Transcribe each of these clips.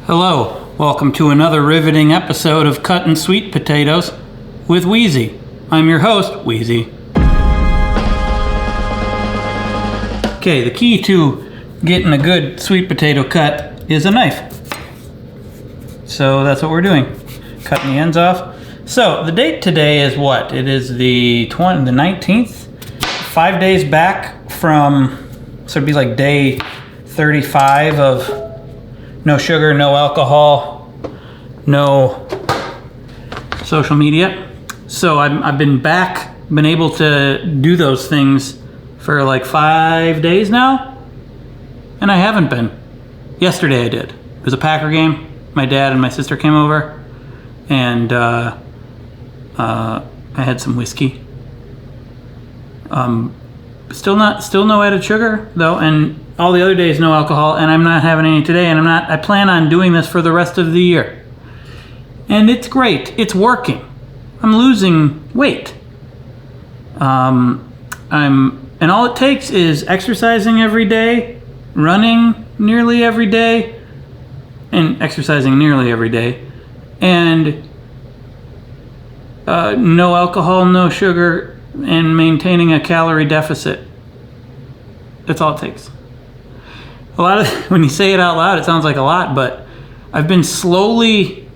Hello, welcome to another riveting episode of Cutting Sweet Potatoes with Wheezy. I'm your host, Wheezy. Okay, the key to getting a good sweet potato cut is a knife. So that's what we're doing, cutting the ends off. So the date today is what? It is the 19th, 5 days back from, so it'd be like day 35 of no sugar, no alcohol, no social media. So I've been back, been able to do those things for like 5 days now, and I haven't been. Yesterday I did. It was a Packer game. My dad and my sister came over, and I had some whiskey. Still no added sugar though, and all the other days no alcohol, and I'm not having any today, and I plan on doing this for the rest of the year. And it's great. It's working. I'm losing weight. And all it takes is exercising every day, running nearly every day, and exercising nearly every day, and no alcohol, no sugar, and maintaining a calorie deficit. That's all it takes. When you say it out loud, it sounds like a lot, but I've been slowly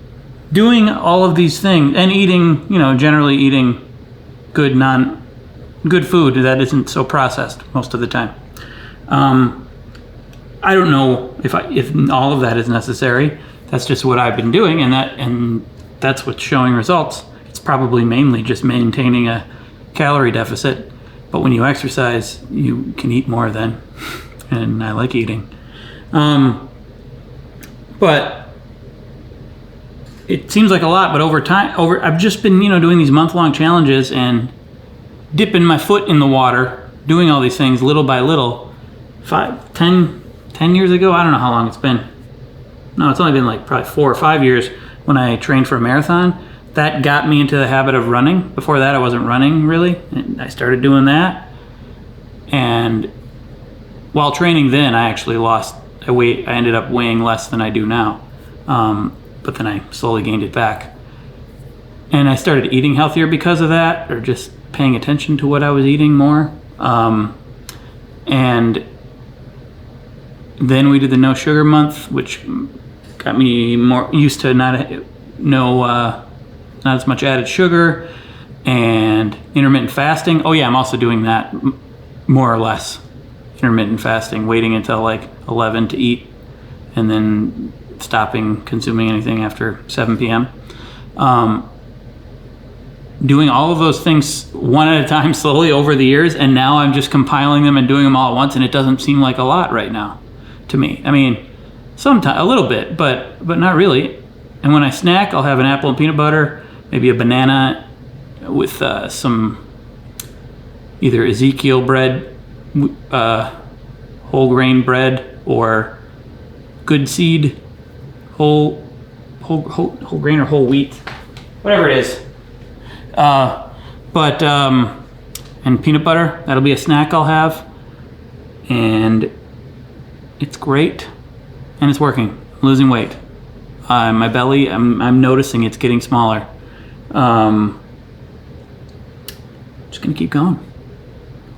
doing all of these things and eating, generally eating good food that isn't so processed most of the time. I don't know if all of that is necessary. That's just what I've been doing, and that's what's showing results. It's probably mainly just maintaining a calorie deficit, but when you exercise, you can eat more then, and I like eating. But it seems like a lot, but over time, I've just been, doing these month-long challenges and dipping my foot in the water, doing all these things little by little. 10 years ago, I don't know how long it's been. No, it's only been like probably 4 or 5 years when I trained for a marathon. That got me into the habit of running. Before that, I wasn't running really, and I started doing that. And while training then, I actually lost weight. I ended up weighing less than I do now, but then I slowly gained it back. And I started eating healthier because of that, or just paying attention to what I was eating more. And then we did the no sugar month, which got me more used to not as much added sugar, and intermittent fasting. Oh yeah, I'm also doing that more or less. Intermittent fasting, waiting until like 11 to eat, and then stopping consuming anything after 7 p.m. Doing all of those things one at a time slowly over the years, and now I'm just compiling them and doing them all at once, and it doesn't seem like a lot right now to me. I mean, sometimes a little bit, but not really. And when I snack, I'll have an apple and peanut butter, maybe a banana with some either Ezekiel bread, whole grain bread, or good seed, whole grain or whole wheat, whatever it is. And peanut butter, that'll be a snack I'll have, and it's great, and it's working. I'm losing weight. My belly, I'm noticing it's getting smaller. Just gonna keep going.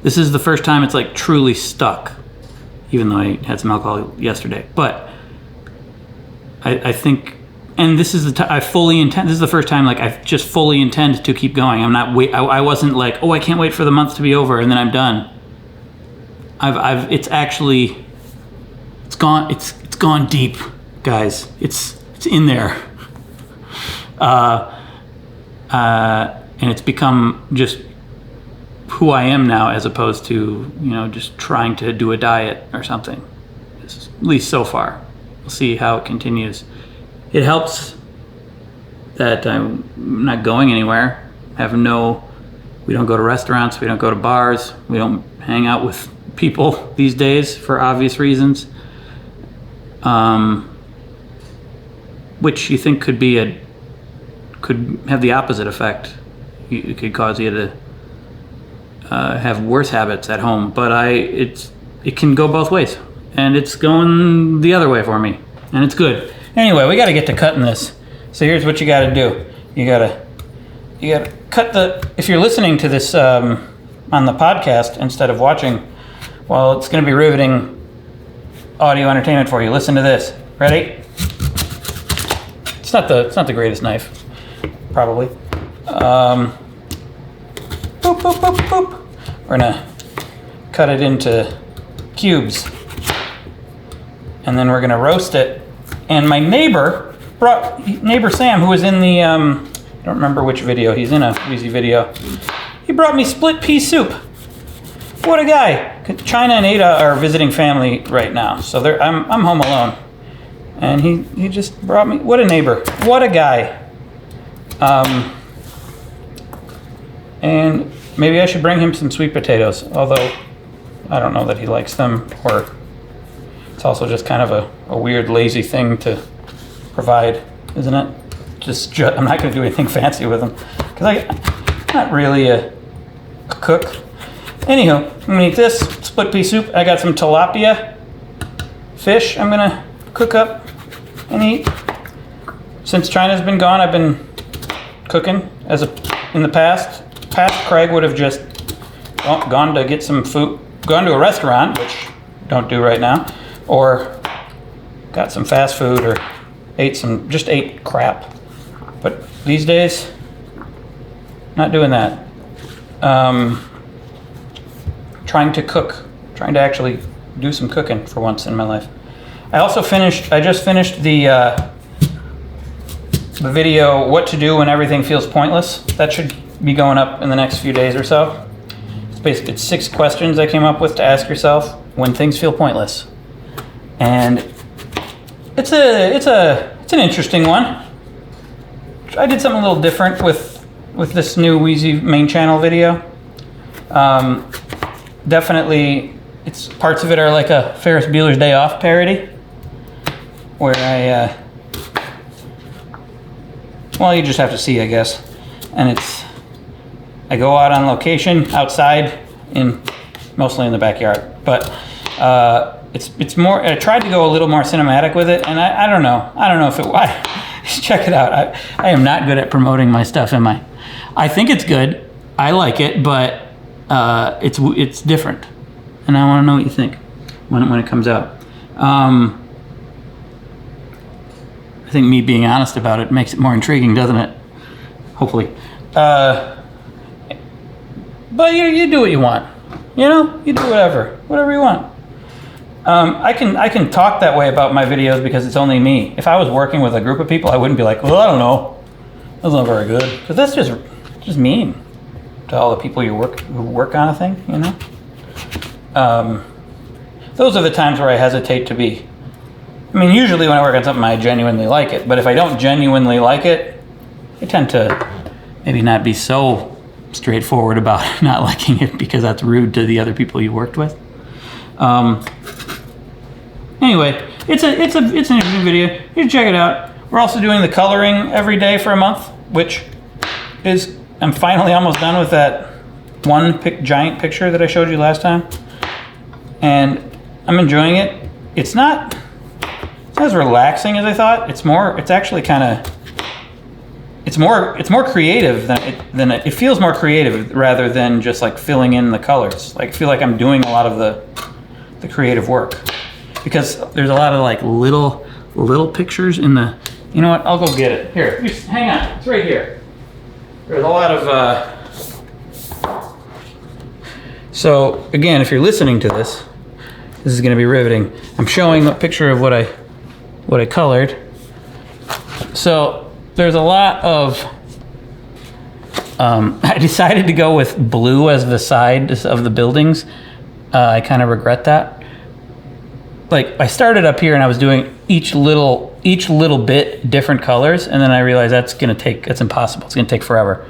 This is the first time it's like truly stuck, even though I had some alcohol yesterday. But I think, and this is I fully intend. This is the first time like I just fully intend to keep going. I'm not I wasn't like, oh, I can't wait for the month to be over and then I'm done. It's actually, it's gone deep, guys. It's in there. And it's become just who I am now, as opposed to, just trying to do a diet or something. At least so far. We'll see how it continues. It helps that I'm not going anywhere. We don't go to restaurants, we don't go to bars, we don't hang out with people these days for obvious reasons. Which you think could have the opposite effect. It could cause you to have worse habits at home, but it can go both ways, and it's going the other way for me, and it's good. Anyway, we got to get to cutting this. So here's what you got to do. You got to cut the, if you're listening to this on the podcast instead of watching, well, it's going to be riveting audio entertainment for you. Listen to this. Ready? It's not the greatest knife, probably. Boop, boop, boop, boop. We're gonna cut it into cubes, and then we're gonna roast it. And my neighbor Sam, who was in the I don't remember which video. He's in a Wheezy video. He brought me split pea soup. What a guy! China and Ada are visiting family right now, so I'm home alone, and he just brought me. What a neighbor! What a guy! And maybe I should bring him some sweet potatoes, although I don't know that he likes them, or it's also just kind of a weird, lazy thing to provide, isn't it? I'm not going to do anything fancy with them, because I'm not really a cook. Anywho, I'm going to eat this split pea soup. I got some tilapia fish I'm going to cook up and eat. Since China's been gone, I've been cooking in the past. Craig would have just gone to get some food, gone to a restaurant, which don't do right now, or got some fast food, or just ate crap. But these days, not doing that. Trying to actually do some cooking for once in my life. I just finished the video, what to do when everything feels pointless. That should be going up in the next few days or so. It's 6 questions I came up with to ask yourself when things feel pointless. And it's an interesting one. I did something a little different with this new Wheezy main channel video. Definitely, parts of it are like a Ferris Bueller's Day Off parody, where well, you just have to see, I guess. And I go out on location, outside, mostly in the backyard. But it's more, I tried to go a little more cinematic with it, and I don't know if check it out. I am not good at promoting my stuff, am I? I think it's good. I like it, but it's different, and I want to know what you think when it comes out. I think me being honest about it makes it more intriguing, doesn't it? Hopefully. But you do what you want. You know, you do whatever you want. I can talk that way about my videos because it's only me. If I was working with a group of people, I wouldn't be like, well, I don't know, that's not very good, because that's just mean to all the people who work on a thing, you know. Those are the times where I hesitate to be. I mean, usually when I work on something, I genuinely like it. But if I don't genuinely like it, I tend to maybe not be so straightforward about not liking it, because that's rude to the other people you worked with. Anyway, it's an interesting video. You can check it out. We're also doing the coloring every day for a month, which is, I'm finally almost done with that one giant picture that I showed you last time, and I'm enjoying it. It's not as relaxing as I thought. It's actually kind of, it's more creative than it feels more creative rather than just like filling in the colors. Like, I feel like I'm doing a lot of the creative work, because there's a lot of like little pictures in the, you know what, I'll go get it. Here, just hang on, it's right here. There's a lot of, so again, if you're listening to this is gonna be riveting. I'm showing a picture of what I colored. So there's a lot of, I decided to go with blue as the sides of the buildings. I kind of regret that. Like, I started up here and I was doing each little bit different colors, and then I realized that's impossible. It's gonna take forever.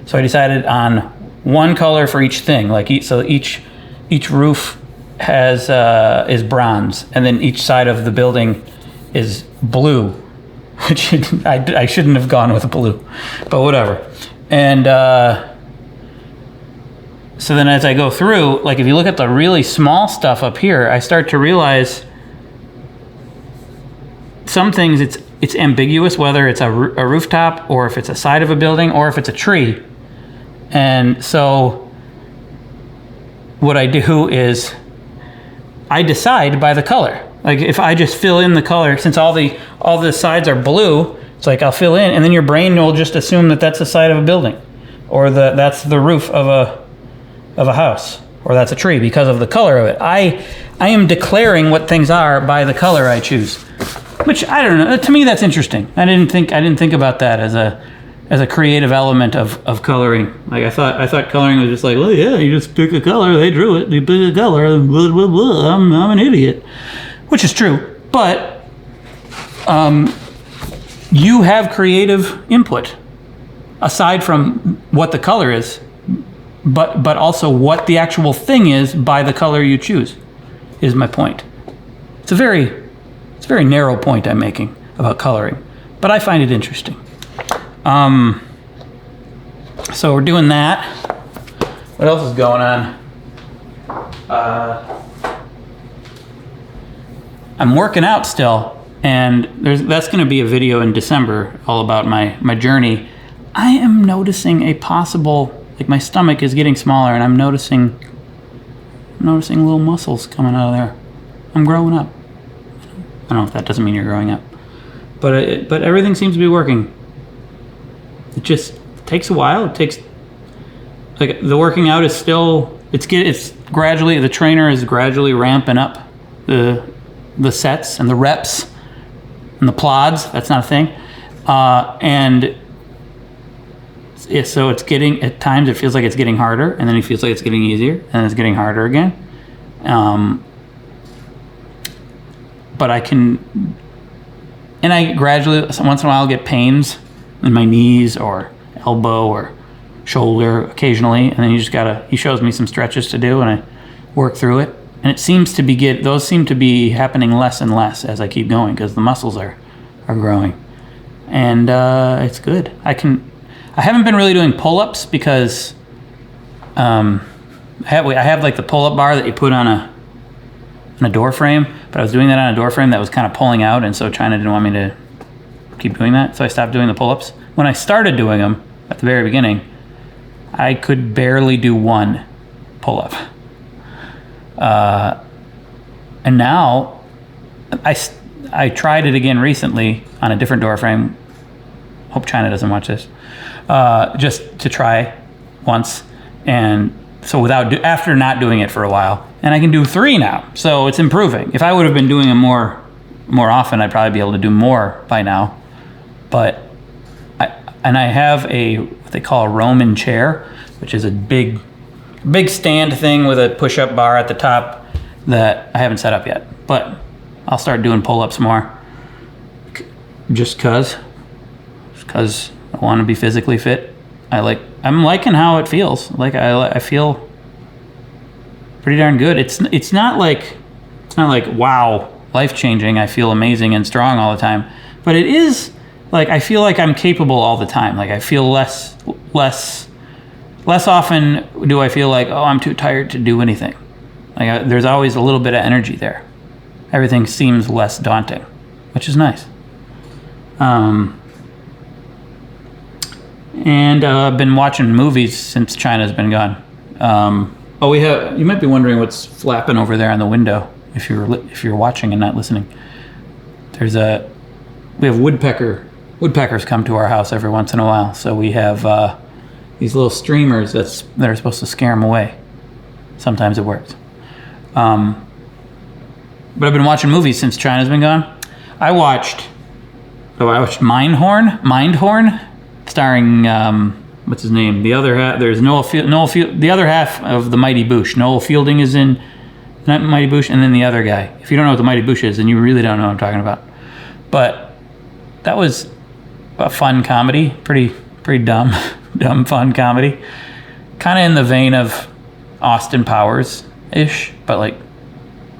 So I decided on one color for each thing. Like each roof is bronze, and then each side of the building is blue, which I shouldn't have gone with blue, but whatever. And so then as I go through, like if you look at the really small stuff up here, I start to realize some things it's ambiguous whether it's a rooftop or if it's a side of a building or if it's a tree. And so what I do is I decide by the color. Like if I just fill in the color, since all the sides are blue, it's like I'll fill in, and then your brain will just assume that that's the side of a building, or that's the roof of a house, or that's a tree because of the color of it. I am declaring what things are by the color I choose, which I don't know. To me, that's interesting. I didn't think about that as a creative element of coloring. Like I thought coloring was just like, well, yeah, you just pick a color, they drew it, you pick a color, blah, blah, blah, I'm an idiot, which is true. But you have creative input aside from what the color is, but also what the actual thing is by the color you choose, is my point. It's a very narrow point I'm making about coloring, but I find it interesting. So we're doing that. What else is going on? I'm working out still, and that's going to be a video in December all about my journey. I am noticing a possible, like my stomach is getting smaller, and I'm noticing little muscles coming out of there. I'm growing up. I don't know if that doesn't mean you're growing up, but everything seems to be working. It just takes a while. It takes, like, the working out is still, it's gradually, the trainer is gradually ramping up the sets and the reps and the plods. That's not a thing. So it's getting, at times it feels like it's getting harder, and then it feels like it's getting easier, and then it's getting harder again. But I gradually, once in a while, get pains in my knees or elbow or shoulder occasionally, and then he shows me some stretches to do, and I work through it. And it seems to those seem to be happening less and less as I keep going, because the muscles are growing, and it's good. I haven't been really doing pull-ups because I have like the pull-up bar that you put on a door frame, but I was doing that on a door frame that was kind of pulling out, and so China didn't want me to keep doing that, so I stopped doing the pull-ups. When I started doing them at the very beginning, I could barely do one pull-up. And now I tried it again recently on a different door frame. Hope China doesn't watch this. Just to try once, and so after not doing it for a while, and I can do 3 now, so it's improving. If I would have been doing them more often, I'd probably be able to do more by now. But I have what they call a Roman chair, which is a big stand thing with a push-up bar at the top that I haven't set up yet. But I'll start doing pull-ups more, just cause I want to be physically fit. I'm liking how it feels. Like I feel pretty darn good. It's not like wow, life-changing. I feel amazing and strong all the time, but it is like I feel like I'm capable all the time. Like I feel less often do I feel like, oh, I'm too tired to do anything. Like there's always a little bit of energy there. Everything seems less daunting, which is nice. And I've been watching movies since China's been gone. You might be wondering what's flapping over there on the window if you're watching and not listening. We have woodpeckers come to our house every once in a while, so we have these little streamers that are supposed to scare them away. Sometimes it works. But I've been watching movies since China's been gone. I watched Mindhorn, starring what's his name? The other half. There's the other half of the Mighty Boosh. Noel Fielding is in that Mighty Boosh, and then the other guy. If you don't know what the Mighty Boosh is, then you really don't know what I'm talking about. But that was a fun comedy, pretty dumb fun comedy, kind of in the vein of Austin Powers ish, but like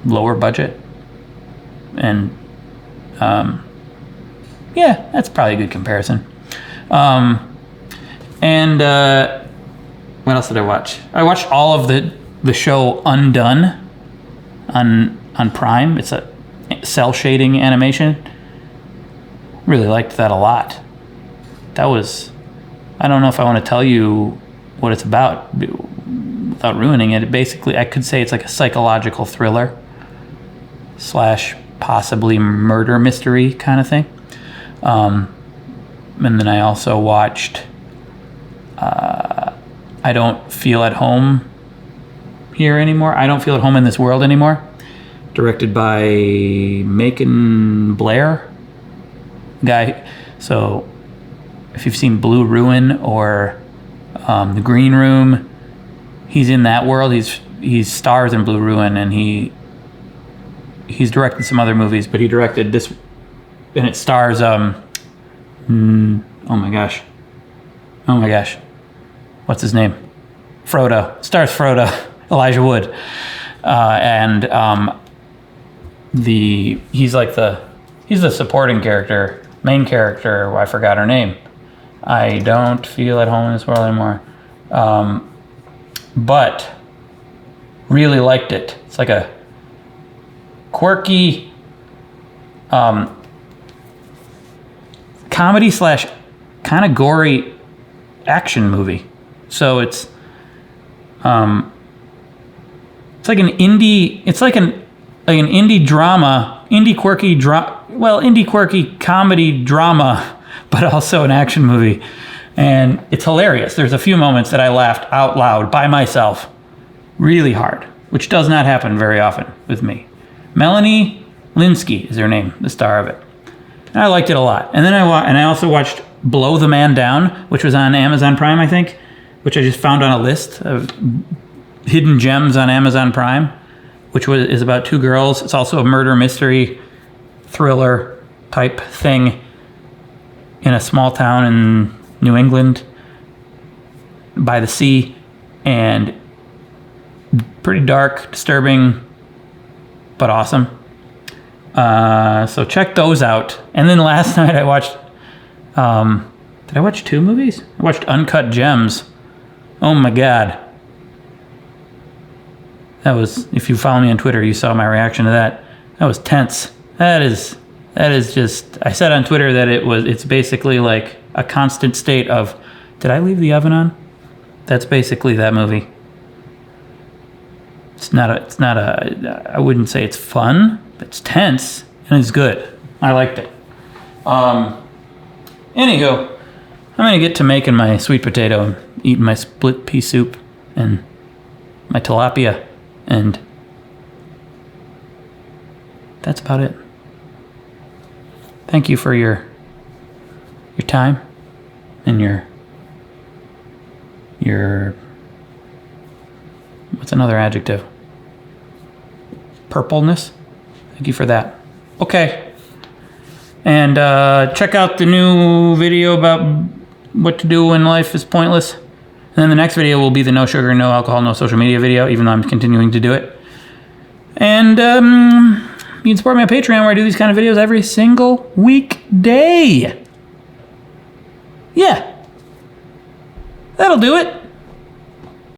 lower budget. And yeah, that's probably a good comparison. And what else did I watch? I watched all of the show Undone on Prime. It's a cell shading animation. Really liked that a lot. That was, I don't know if I want to tell you what it's about without ruining it. Basically, I could say it's like a psychological thriller / possibly murder mystery kind of thing. And then I also watched I Don't Feel at Home Here Anymore. I Don't Feel at Home in This World Anymore. Directed by Macon Blair. Guy, so if you've seen Blue Ruin or The Green Room, he's in that world. He stars in Blue Ruin, and he's directed some other movies, but he directed this, and it stars oh my gosh, what's his name? Frodo. Stars Frodo, Elijah Wood, and he's the supporting character, main character. Well, I forgot her name. I don't feel at home in this world anymore, but really liked it. It's like a quirky comedy / kind of gory action movie. So it's like an indie. It's like an indie drama, indie quirky comedy drama, but also an action movie, and it's hilarious. There's a few moments that I laughed out loud by myself, really hard, which does not happen very often with me. Melanie Lynskey is her name, the star of it. And I liked it a lot. And then I also watched Blow the Man Down, which was on Amazon Prime, I think, which I just found on a list of hidden gems on Amazon Prime, which is about two girls. It's also a murder mystery thriller type thing in a small town in New England by the sea, and pretty dark, disturbing, but awesome. So check those out. And then last night I watched, did I watch 2 movies? I watched Uncut Gems. Oh my God. That was, if you follow me on Twitter, you saw my reaction to that. That was tense. That is just, I said on Twitter that it's basically like a constant state of, did I leave the oven on? That's basically that movie. It's not a, I wouldn't say it's fun, but it's tense and it's good. I liked it. Anywho, I'm gonna get to making my sweet potato and eating my split pea soup and my tilapia, and that's about it. Thank you for your time and your what's another adjective? Purpleness. Thank you for that. Okay. And check out the new video about what to do when life is pointless. And then the next video will be the no sugar, no alcohol, no social media video, even though I'm continuing to do it. And you can support me on Patreon, where I do these kind of videos every single weekday. Yeah. That'll do it.